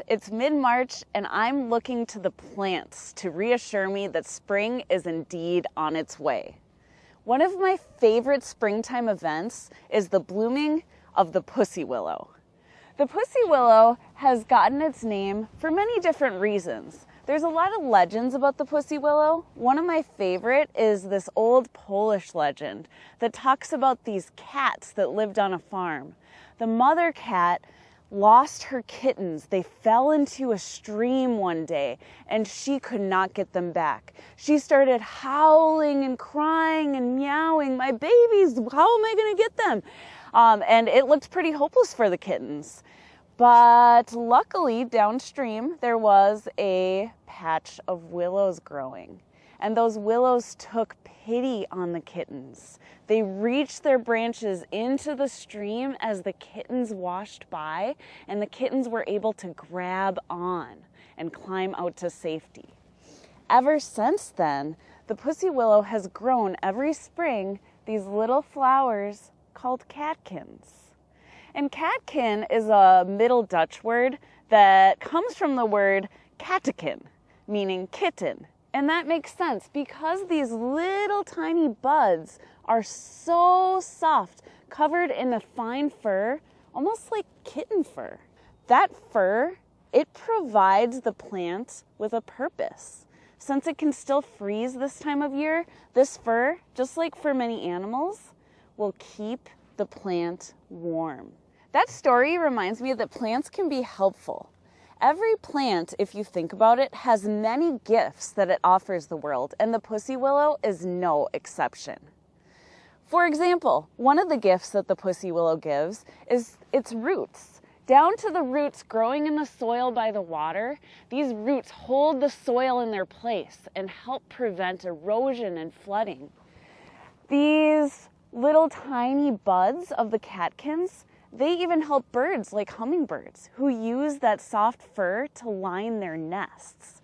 It's mid-March and I'm looking to the plants to reassure me that spring is indeed on its way. One of my favorite springtime events is the blooming of the pussy willow. The pussy willow has gotten its name for many different reasons. There's a lot of legends about the pussy willow. One of my favorite is this old Polish legend that talks about these cats that lived on a farm. The mother cat lost her kittens. They fell into a stream one day and she could not get them back. She started howling and crying and meowing, "My babies, how am I going to get them?" And it looked pretty hopeless for the kittens. But luckily downstream there was a patch of willows growing, and those willows took pity on the kittens. They reached their branches into the stream as the kittens washed by, and the kittens were able to grab on and climb out to safety. Ever since then, the pussy willow has grown every spring these little flowers called catkins. And catkin is a Middle Dutch word that comes from the word kateken, meaning kitten. And that makes sense because these little tiny buds are so soft, covered in a fine fur, almost like kitten fur. That fur, it provides the plant with a purpose. Since it can still freeze this time of year, this fur, just like for many animals, will keep the plant warm. That story reminds me that plants can be helpful. Every plant, if you think about it, has many gifts that it offers the world, and the pussy willow is no exception. For example, one of the gifts that the pussy willow gives is its roots. Down to the roots growing in the soil by the water, these roots hold the soil in their place and help prevent erosion and flooding. These little tiny buds of the catkins, they even help birds like hummingbirds who use that soft fur to line their nests.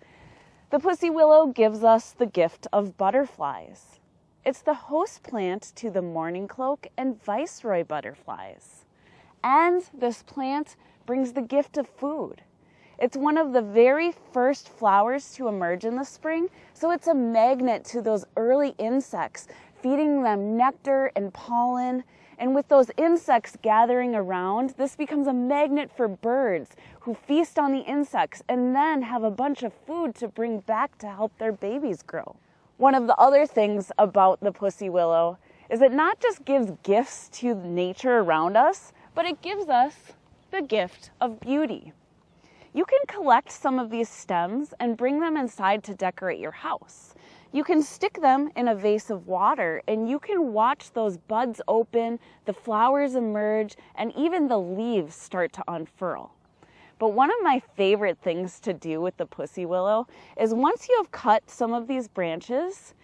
The pussy willow gives us the gift of butterflies. It's the host plant to the mourning cloak and viceroy butterflies. And this plant brings the gift of food. It's one of the very first flowers to emerge in the spring, so it's a magnet to those early insects, feeding them nectar and pollen. And with those insects gathering around, this becomes a magnet for birds who feast on the insects and then have a bunch of food to bring back to help their babies grow. One of the other things about the pussy willow is it not just gives gifts to nature around us, but it gives us the gift of beauty. You can collect some of these stems and bring them inside to decorate your house. You can stick them in a vase of water and you can watch those buds open, the flowers emerge, and even the leaves start to unfurl. But one of my favorite things to do with the pussy willow is once you have cut some of these branches,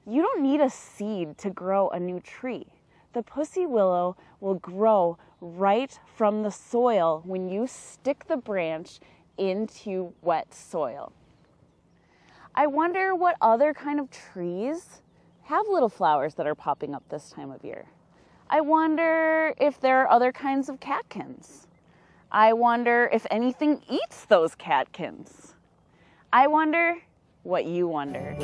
you don't need a seed to grow a new tree. The pussy willow will grow right from the soil when you stick the branch into wet soil. I wonder what other kind of trees have little flowers that are popping up this time of year. I wonder if there are other kinds of catkins. I wonder if anything eats those catkins. I wonder what you wonder.